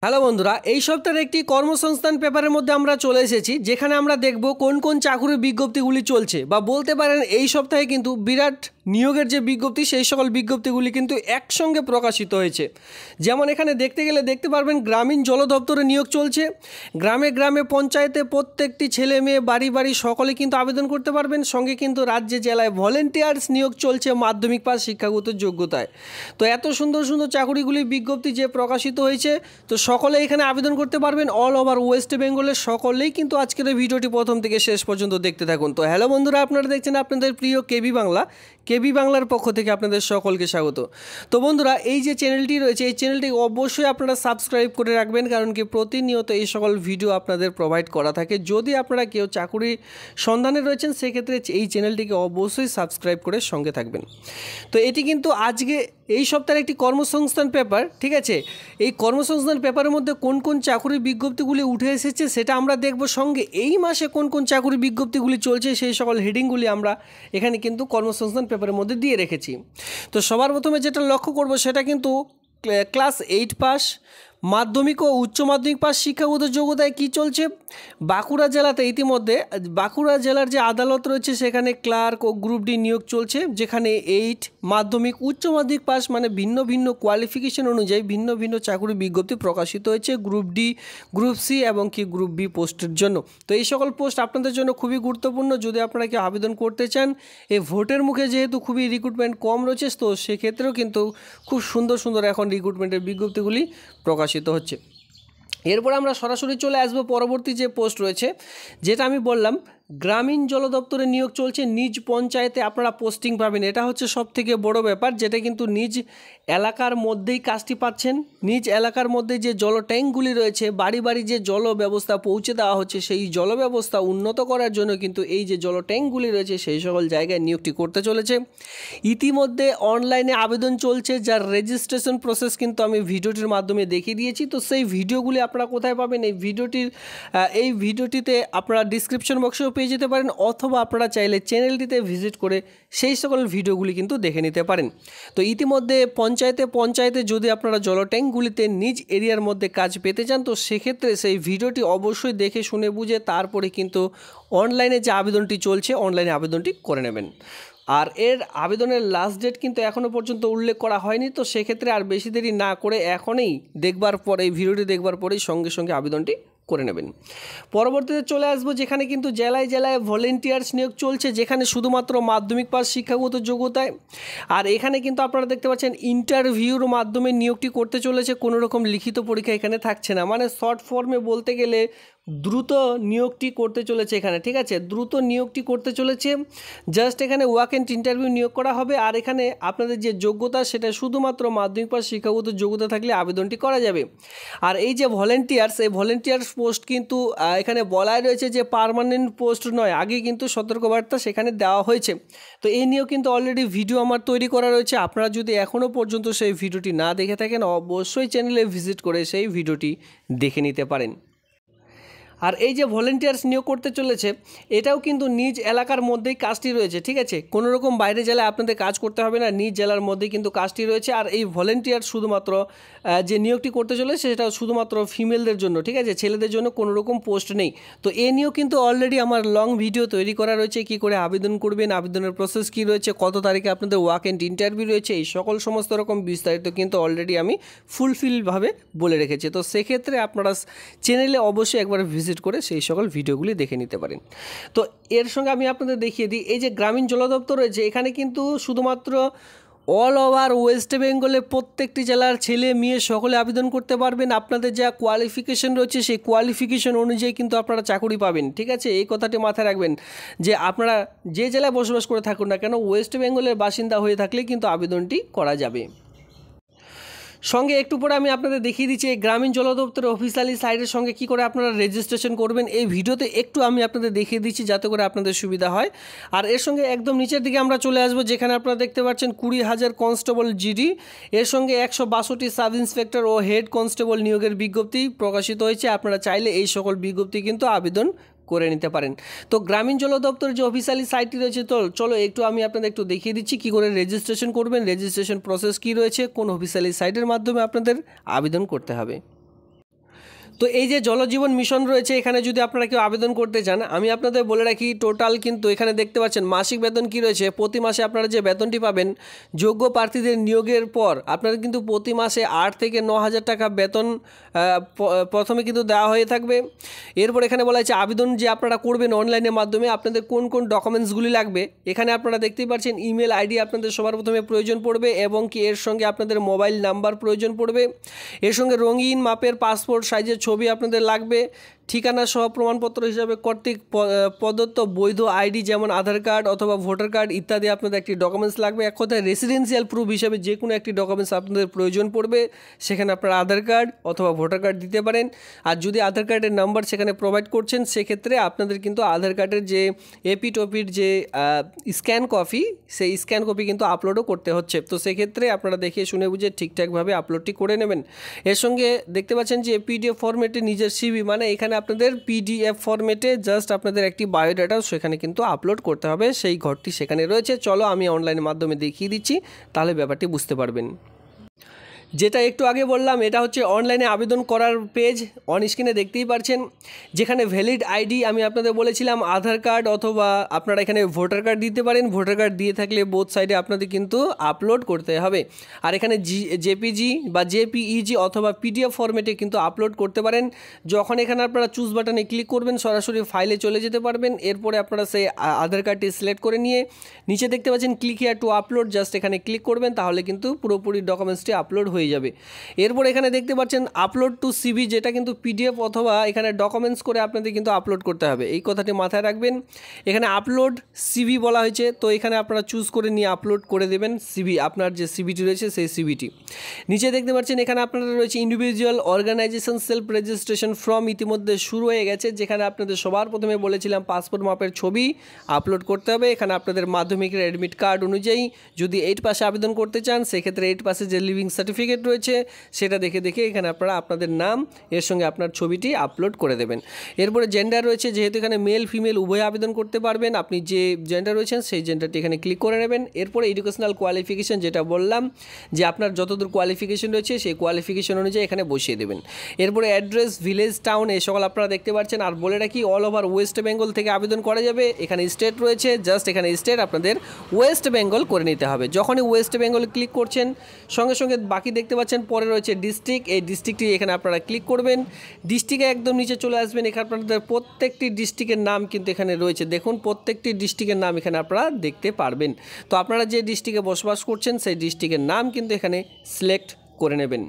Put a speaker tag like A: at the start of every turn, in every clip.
A: Hello বন্ধুরা, এই সপ্তাহের একটি কর্মসংস্থান পেপারের মধ্যে আমরা চলে এসেছি, যেখানে আমরা দেখব কোন কোন চাকুরির বিজ্ঞপ্তিগুলি চলছে, বা বলতে পারেন এই সপ্তাহে কিন্তু বিরাট নিয়োগের যে বিজ্ঞপ্তি সেই সকল বিজ্ঞপ্তিগুলি কিন্তু একসঙ্গে প্রকাশিত হয়েছে। যেমন এখানে দেখতে গেলে দেখতে পারবেন গ্রামীণ জল দপ্তরে নিয়োগ চলছে। গ্রামে গ্রামে পঞ্চায়েতে প্রত্যেকটি ছেলে মেয়ে বাড়ি বাড়ি সকলে কিন্তু আবেদন করতে পারবেন। সঙ্গে কিন্তু রাজ্যে জেলায় ভলেন্টিয়ার্স নিয়োগ চলছে মাধ্যমিক পাস শিক্ষাগত যোগ্যতায়। তো এত সুন্দর সুন্দর চাকুরিগুলির বিজ্ঞপ্তি যে প্রকাশিত হয়েছে, তো সকলে এখানে আবেদন করতে পারবেন। অল ওভার ওয়েস্ট বেঙ্গলের সকলেই কিন্তু আজকের এই ভিডিওটি প্রথম থেকে শেষ পর্যন্ত দেখতে থাকুন। তো হ্যালো বন্ধুরা, আপনারা দেখছেন আপনাদের প্রিয় কেবি বাংলা। কেবি বাংলার পক্ষ থেকে আপনাদের সকলকে স্বাগত। তো বন্ধুরা, এই যে চ্যানেলটি রয়েছে এই চ্যানেলটি অবশ্যই আপনারা সাবস্ক্রাইব করে রাখবেন, কারণ কি প্রতিনিয়ত এই সকল ভিডিও আপনাদের প্রোভাইড করা থাকে। যদি আপনারা কেউ চাকুরি সন্ধানে রয়েছেন সেক্ষেত্রে এই চ্যানেলটিকে অবশ্যই সাবস্ক্রাইব করে সঙ্গে থাকবেন। তো এটি কিন্তু আজকে এই সপ্তাহের একটি কর্মসংস্থান পেপার, ঠিক আছে। এই কর্মসংস্থান পেপারের মধ্যে কোন কোন চাকুরির বিজ্ঞপ্তিগুলি উঠে এসেছে সেটা আমরা দেখব। সঙ্গে এই মাসে কোন কোন চাকুরির বিজ্ঞপ্তিগুলি চলছে সেই সকল হেডিংগুলি আমরা এখানে কিন্তু কর্মসংস্থান পেপারের মধ্যে দিয়ে রেখেছি। তো সবার প্রথমে যেটা লক্ষ্য করব সেটা কিন্তু ক্লাস 8 পাস, মাধ্যমিক ও উচ্চ মাধ্যমিক পাস শিক্ষাগত যোগ্যতায় কী চলছে। বাঁকুড়া জেলাতে ইতিমধ্যে বাঁকুড়া জেলার যে আদালত রয়েছে সেখানে ক্লার্ক ও গ্রুপ ডি নিয়োগ চলছে, যেখানে 8 মাধ্যমিক উচ্চ মাধ্যমিক পাস মানে ভিন্ন ভিন্ন কোয়ালিফিকেশন অনুযায়ী ভিন্ন ভিন্ন চাকরির বিজ্ঞপ্তি প্রকাশিত হয়েছে গ্রুপ ডি, গ্রুপ সি এবং কি গ্রুপ বি পোস্টের জন্য। তো এই সকল পোস্ট আপনাদের জন্য খুবই গুরুত্বপূর্ণ। যদি আপনারা কেউ আবেদন করতে চান, এই ভোটের মুখে যেহেতু খুবই রিক্রুটমেন্ট কম রয়েছে, তো সেক্ষেত্রেও কিন্তু খুব সুন্দর সুন্দর এখন রিক্রুটমেন্টের বিজ্ঞপ্তিগুলি প্রকাশিত হচ্ছে। এরপর আমরা সরাসরি চলে আসবো পরবর্তী যে পোস্ট রয়েছে, যেটা আমি বললাম গ্রামীণ জল দপ্তরে নিয়োগ চলছে। নিজ পঞ্চায়েতে আপনারা পোস্টিং পাবেন, এটা হচ্ছে সবথেকে বড় ব্যাপার, যেটা কিন্তু নিজ এলাকার মধ্যেই কাজটি পাচ্ছেন। নিজ এলাকার মধ্যে যে জল ট্যাঙ্কগুলি রয়েছে, বাড়ি বাড়ি যে জল ব্যবস্থা পৌঁছে দেওয়া হচ্ছে, সেই জল ব্যবস্থা উন্নত করার জন্য কিন্তু এই যে জল ট্যাঙ্কগুলি রয়েছে সেই সকল জায়গায় নিয়োগটি করতে চলেছে। ইতিমধ্যে অনলাইনে আবেদন চলছে, যার রেজিস্ট্রেশন প্রসেস কিন্তু আমি ভিডিওটির মাধ্যমে দেখিয়ে দিয়েছি। তো সেই ভিডিওগুলি আপনারা কোথায় পাবেন? এই ভিডিওটিতে আপনারা ডিসক্রিপশন বক্সেও পেয়ে যেতে পারেন, অথবা আপনারা চাইলে চ্যানেলটিতে ভিজিট করে সেই সকল ভিডিওগুলি কিন্তু দেখে নিতে পারেন। তো ইতিমধ্যে পঞ্চায়েতে যদি আপনারা জল ট্যাঙ্কগুলিতে নিজ এরিয়ার মধ্যে কাজ পেতে চান, তো সেক্ষেত্রে সেই ভিডিওটি অবশ্যই দেখে শুনে বুঝে তারপরে কিন্তু অনলাইনে যে আবেদনটি চলছে অনলাইনে আবেদনটি করে নেবেন। আর এর আবেদনের লাস্ট ডেট কিন্তু এখনও পর্যন্ত উল্লেখ করা হয়নি। তো সেক্ষেত্রে আর বেশি দেরি না করে এখনই দেখবার পর এই ভিডিওটি দেখবার পরেই সঙ্গে সঙ্গে আবেদনটি করে নেবেন। পরবর্তীতে চলে আসবো যেখানে কিন্তু জেলায় জেলায় ভলেন্টিয়ার্স নিয়োগ চলছে, যেখানে শুধুমাত্র মাধ্যমিক পাস শিক্ষাগত যোগ্যতায়। আর এখানে কিন্তু আপনারা দেখতে পাচ্ছেন ইন্টারভিউর মাধ্যমে নিয়োগটি করতে চলেছে, কোনো রকম লিখিত পরীক্ষা এখানে থাকছে না। মানে শর্ট ফর্মে বলতে গেলে দ্রুত নিয়োগটি করতে চলেছে এখানে, ঠিক আছে। দ্রুত নিয়োগটি করতে চলেছে, জাস্ট এখানে ওয়াক এন্ড ইন্টারভিউ নিয়োগ করা হবে। আর এখানে আপনাদের যে যোগ্যতা সেটা শুধুমাত্র মাধ্যমিক পাস শিক্ষাগত যোগ্যতা থাকলে আবেদনটি করা যাবে। আর এই যে ভলেন্টিয়ার্স, এই ভলেন্টিয়ার্স পোস্ট কিন্তু এখানে বলাই রয়েছে যে পার্মানেন্ট পোস্ট নয়, আগে কিন্তু সতর্কবার্তা সেখানে দেওয়া হয়েছে। তো এই নিয়েও কিন্তু অলরেডি ভিডিও আমার তৈরি করা রয়েছে। আপনারা যদি এখনও পর্যন্ত সেই ভিডিওটি না দেখে থাকেন, অবশ্যই চ্যানেলে ভিজিট করে সেই ভিডিওটি দেখে নিতে পারেন। আর এই যে ভলেন্টিয়ার্স নিয়োগ করতে চলেছে এটাও কিন্তু নিজ এলাকার মধ্যেই কাজটি রয়েছে, ঠিক আছে। কোনো রকম বাইরে জেলায় আপনাদের কাজ করতে হবে না, নিজ জেলার মধ্যেই কিন্তু কাজটি রয়েছে। আর এই ভলেন্টিয়ার শুধুমাত্র যে নিয়োগটি করতে চলেছে সেটা শুধুমাত্র ফিমেলদের জন্য, ঠিক আছে, ছেলেদের জন্য কোনো রকম পোস্ট নেই। তো এ নিয়েও কিন্তু অলরেডি আমার লং ভিডিও তৈরি করা রয়েছে, কি করে আবেদন করবেন, আবেদনের প্রসেস কী রয়েছে, কত তারিখে আপনাদের ওয়াক এন্ড ইন্টারভিউ রয়েছে, এই সকল সমস্ত রকম বিস্তারিত কিন্তু অলরেডি আমি ফুলফিলভাবে বলে রেখেছি। তো সেক্ষেত্রে আপনারা চ্যানেলে অবশ্যই একবার ভিজিট করে সেই সকল ভিডিওগুলি দেখে নিতে পারেন। তো এর সঙ্গে আমি আপনাদের দেখিয়ে দিই, এই যে গ্রামীণ জল দপ্তর রয়েছে এখানে কিন্তু শুধুমাত্র অল ওভার ওয়েস্ট বেঙ্গলে প্রত্যেকটি জেলার ছেলে মেয়ে সকলে আবেদন করতে পারবেন। আপনাদের যা কোয়ালিফিকেশন রয়েছে সেই কোয়ালিফিকেশন অনুযায়ী কিন্তু আপনারা চাকরি পাবেন, ঠিক আছে। এই কথাটি মাথায় রাখবেন যে আপনারা যে জেলায় বসবাস করে থাকুন না কেন, ওয়েস্ট বেঙ্গলের বাসিন্দা হয়ে থাকলে কিন্তু আবেদনটি করা যাবে। সঙ্গে একটু পরে আমি আপনাদের দেখিয়ে দিচ্ছি এই গ্রামীণ জল দপ্তরের অফিসিয়ালি সাইটের সঙ্গে কী করে আপনারা রেজিস্ট্রেশন করবেন। এই ভিডিওতে একটু আমি আপনাদের দেখিয়ে দিচ্ছি যাতে করে আপনাদের সুবিধা হয়। আর এর সঙ্গে একদম নিচের দিকে আমরা চলে আসবো, যেখানে আপনারা দেখতে পাচ্ছেন 20,000 কনস্টেবল জিডি, এর সঙ্গে 162টি সাব ইন্সপেক্টর ও হেড কনস্টেবল নিয়োগের বিজ্ঞপ্তি প্রকাশিত হয়েছে। আপনারা চাইলে এই সকল বিজ্ঞপ্তি কিন্তু আবেদন করে নিতে পারেন। তো গ্রামীণ জল দপ্তরের যে অফিসিয়ালি সাইটটি রয়েছে, তো চলো একটু আমি আপনাদের একটু দেখিয়ে দিচ্ছি কী করে রেজিস্ট্রেশন করবেন, রেজিস্ট্রেশন প্রসেস কী রয়েছে, কোন অফিসিয়ালি সাইটের মাধ্যমে আপনাদের আবেদন করতে হবে। তো এই যে জলজীবন মিশন রয়েছে, এখানে যদি আপনারা কেউ আবেদন করতে চান, আমি আপনাদের বলে রাখি টোটাল কিন্তু এখানে দেখতে পাচ্ছেন মাসিক বেতন কি রয়েছে। প্রতি মাসে আপনারা যে বেতনটি পাবেন, যোগ্য প্রার্থীদের নিয়োগের পর আপনারা কিন্তু প্রতি মাসে 8 থেকে 9,000 টাকা বেতন প্রথমে কিন্তু দেওয়া হয়ে থাকবে। এরপর এখানে বলা হয়েছে আবেদন যে আপনারা করবেন অনলাইনের মাধ্যমে আপনাদের কোন কোন ডকুমেন্টসগুলি লাগবে। এখানে আপনারা দেখতেই পাচ্ছেন ইমেল আইডি আপনাদের সবার প্রথমে প্রয়োজন পড়বে এবং কি এর সঙ্গে আপনাদের মোবাইল নাম্বার প্রয়োজন পড়বে। এর সঙ্গে রঙিন মাপের পাসপোর্ট সাইজের ছবি আপনাদের লাগবে। ঠিকানা সহ প্রমাণপত্র হিসাবে কর্তৃক প্রদত্ত বৈধ আইডি যেমন আধার কার্ড অথবা ভোটার কার্ড ইত্যাদি আপনাদের একটি ডকুমেন্টস লাগবে। এক কথায় রেসিডেন্সিয়াল প্রুফ হিসাবে যে কোনো একটি ডকুমেন্টস আপনাদের প্রয়োজন পড়বে। সেখানে আপনারা আধার কার্ড অথবা ভোটার কার্ড দিতে পারেন। আর যদি আধার কার্ডের নাম্বার সেখানে প্রোভাইড করছেন, সেক্ষেত্রে আপনাদের কিন্তু আধার কার্ডের যে এপিটপির যে স্ক্যান কপি, সেই স্ক্যান কপি কিন্তু আপলোডও করতে হচ্ছে। তো সেক্ষেত্রে আপনারা দেখে শুনে বুঝে ঠিকঠাকভাবে আপলোডটি করে নেবেন। এর সঙ্গে দেখতে পাচ্ছেন যে পিডিএফ ফরম্যাটে নিজের সিভি, মানে এখানে আপনাদের পিডিএফ ফরম্যাটে জাস্ট আপনাদের একটি বায়োডাটা সেখানে কিন্তু আপলোড করতে হবে। সেই ঘরটি সেখানে রয়েছে। চলো আমি অনলাইনের মাধ্যমে দেখিয়ে দিচ্ছি, তাহলে ব্যাপারটি বুঝতে পারবেন। যেটা একটু আগে বললাম, এটা হচ্ছে অনলাইনে আবেদন করার পেজ। অন স্ক্রিনে দেখতেই পাচ্ছেন, যেখানে ভ্যালিড আইডি আমি আপনাদের বলেছিলাম আধার কার্ড অথবা আপনারা এখানে ভোটার কার্ড দিতে পারেন। ভোটার কার্ড দিয়ে থাকলে বোথ সাইডে আপনাদের কিন্তু আপলোড করতে হবে। আর এখানে জেপিজি বা জেপিইজি অথবা পিডিএফ ফরম্যাটে কিন্তু আপলোড করতে পারেন। যখন এখানে আপনারা চুজ বাটনে ক্লিক করবেন, সরাসরি ফাইলে চলে যেতে পারবেন। এরপরে আপনারা সেই আধার কার্ডটি সিলেক্ট করে নিয়ে নিচে দেখতে পাচ্ছেন click here two upload, just এখানে ক্লিক করবেন, তাহলে কিন্তু পুরোপুরি ডকুমেন্টসটি আপলোড হয়ে যাবে। এরপর এখানে দেখতে পাচ্ছেন আপলোড টু সিভি, যেটা কিন্তু পিডিএফ অথবা এখানে ডকুমেন্টস করে আপনাদের কিন্তু আপলোড করতে হবে। এই কথাটি মাথায় রাখবেন। এখানে আপলোড সিভি বলা হয়েছে, তো এখানে আপনারা চুজ করে নিয়ে আপলোড করে দেবেন সিভি, আপনার যে সিভিটি রয়েছে সেই সিভিটি। নিচে দেখতে পাচ্ছেন এখানে আপনারা রয়েছে individual organisation self registration form ইতিমধ্যে শুরু হয়ে গেছে, যেখানে আপনাদের সবার প্রথমে বলেছিলাম পাসপোর্ট মাপের ছবি আপলোড করতে হবে। এখানে আপনাদের মাধ্যমিকের অ্যাডমিট কার্ড অনুযায়ী যদি 8 পাসে আবেদন করতে চান, সেক্ষেত্রে 8 পাসে যে লিভিং সার্টিফিকেট রয়েছে সেটা দেখে এখানে আপনারা আপনাদের নাম এর সঙ্গে আপনার ছবিটি আপলোড করে দেবেন। এরপরে জেন্ডার রয়েছে, যেহেতু এখানে মেল ফিমেল উভয় আবেদন করতে পারবেন, আপনি যে জেন্ডার রয়েছেন সেই জেন্ডারটি এখানে ক্লিক করে নেবেন। এরপরে এডুকেশনাল কোয়ালিফিকেশন, যেটা বললাম যে আপনার যতদূর কোয়ালিফিকেশন রয়েছে সেই কোয়ালিফিকেশন অনুযায়ী এখানে বসিয়ে দেবেন। এরপরে অ্যাড্রেস, ভিলেজ, টাউন এই সকল আপনারা দেখতে পাচ্ছেন। আর বলে রাখি অল ওভার ওয়েস্ট বেঙ্গল থেকে আবেদন করা যাবে। এখানে স্টেট রয়েছে, জাস্ট এখানে স্টেট আপনাদের ওয়েস্ট বেঙ্গল করে নিতে হবে। যখনই ওয়েস্ট বেঙ্গলে ক্লিক করছেন, সঙ্গে সঙ্গে বাকি দেখতে পাচ্ছেন পরে রয়েছে ডিস্ট্রিক্ট। এই ডিস্ট্রিক্টটি এখানে আপনারা ক্লিক করবেন। ডিস্ট্রিক্টে একদম নিচে চলে আসবেন। এখানে আপনাদের প্রত্যেকটি ডিস্ট্রিক্টের নাম কিন্তু এখানে রয়েছে। দেখুন প্রত্যেকটি ডিস্ট্রিক্টের নাম এখানে আপনারা দেখতে পারবেন। তো আপনারা যে ডিস্ট্রিক্টে বসবাস করছেন সেই ডিস্ট্রিক্টের নাম কিন্তু এখানে সিলেক্ট করে নেবেন।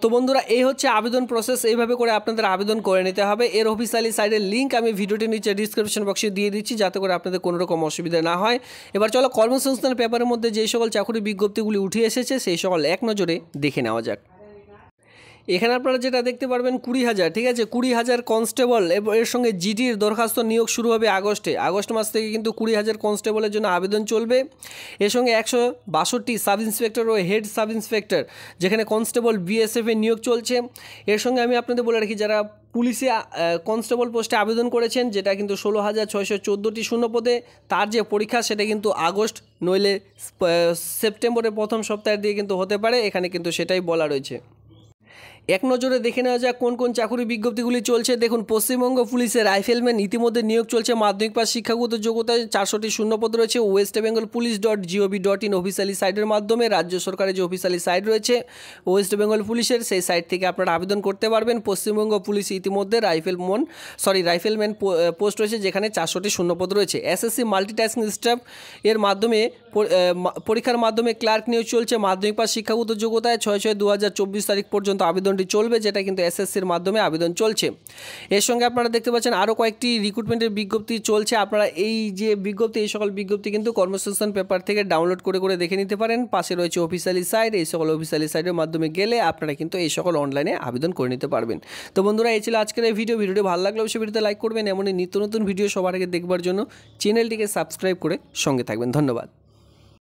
A: তো বন্ধুরা, এই হচ্ছে আবেদন প্রসেস। এইভাবে করে আপনাদের আবেদন করে নিতে হবে। এর অফিসিয়ালি সাইডের লিঙ্ক আমি ভিডিওটির নিচে ডিসক্রিপশন বক্সে দিয়ে দিচ্ছি, যাতে করে আপনাদের কোনো রকম অসুবিধা না হয়। এবার চলো কর্মসংস্থান পেপারের মধ্যে যে সকল চাকরি বিজ্ঞপ্তিগুলি উঠে এসেছে সেই সকল এক নজরে দেখে নেওয়া যাক। এখানে আপনারা যেটা দেখতে পারবেন 20,000, ঠিক আছে, 20,000 কনস্টেবল। এর সঙ্গে জিডির দরখাস্ত নিয়োগ শুরু হবে আগস্ট মাস থেকে কিন্তু 20,000 কনস্টেবলের জন্য আবেদন চলবে। এর সঙ্গে 162 সাব ইন্সপেক্টর ও হেড সাব ইন্সপেক্টর, যেখানে কনস্টেবল বিএসএফে নিয়োগ চলছে। এর সঙ্গে আমি আপনাদের বলে রাখি যারা পুলিশে কনস্টেবল পোস্টে আবেদন করেছেন, যেটা কিন্তু 16,614টি শূন্যপদে, তার যে পরীক্ষা সেটা কিন্তু আগস্ট নইলে সেপ্টেম্বরের প্রথম সপ্তাহের দিকে কিন্তু হতে পারে। এখানে কিন্তু সেটাই বলা রয়েছে। এক নজরে দেখে নেওয়া যাক কোন কোন চাকরি বিজ্ঞপ্তিগুলি চলছে। দেখুন, পশ্চিমবঙ্গ পুলিশের রাইফেলম্যান ইতিমধ্যে নিয়োগ চলছে। মাধ্যমিক পাস শিক্ষাগত যোগ্যতায় 400টি শূন্যপদ রয়েছে। West Bengal police .gov.in officially সাইটের মাধ্যমে, রাজ্য সরকারের যে অফিসিয়ালি সাইট রয়েছে ওয়েস্ট বেঙ্গল পুলিশের, সেই সাইট থেকে আপনারা আবেদন করতে পারবেন। পশ্চিমবঙ্গ পুলিশ ইতিমধ্যে রাইফেলম্যান পোস্ট রয়েছে, যেখানে 400টি শূন্যপদ রয়েছে। এসএসসি মাল্টিটাস্কিং স্টাফ এর মাধ্যমে পরীক্ষার মাধ্যমে ক্লার্ক নিয়োগ চলছে। মাধ্যমিক পাস শিক্ষাগত যোগ্যতায় 6/6/2024 তারিখ পর্যন্ত আবেদনটি চলবে, যেটা কিন্তু এসএসসির মাধ্যমে আবেদন চলছে। এর সঙ্গে আপনারা দেখতে পাচ্ছেন আরও কয়েকটি রিক্রুটমেন্টের বিজ্ঞপ্তি চলছে। আপনারা এই যে বিজ্ঞপ্তি, এই সকল বিজ্ঞপ্তি কিন্তু কর্মসংস্থান পেপার থেকে ডাউনলোড করে দেখে নিতে পারেন। পাশে রয়েছে অফিসিয়ালি সাইট, এই সকল অফিসিয়ালি সাইটের মাধ্যমে গেলে আপনারা কিন্তু এই সকল অনলাইনে আবেদন করে নিতে পারবেন। তো বন্ধুরা, এই ছিল আজকের এই ভিডিওটি ভালো লাগলে অবশ্যই ভিডিওতে লাইক করবেন। এমনই নিত্য নতুন ভিডিও সবার আগে দেখবার জন্য চ্যানেলটিকে সাবস্ক্রাইব করে সঙ্গে থাকবেন। ধন্যবাদ।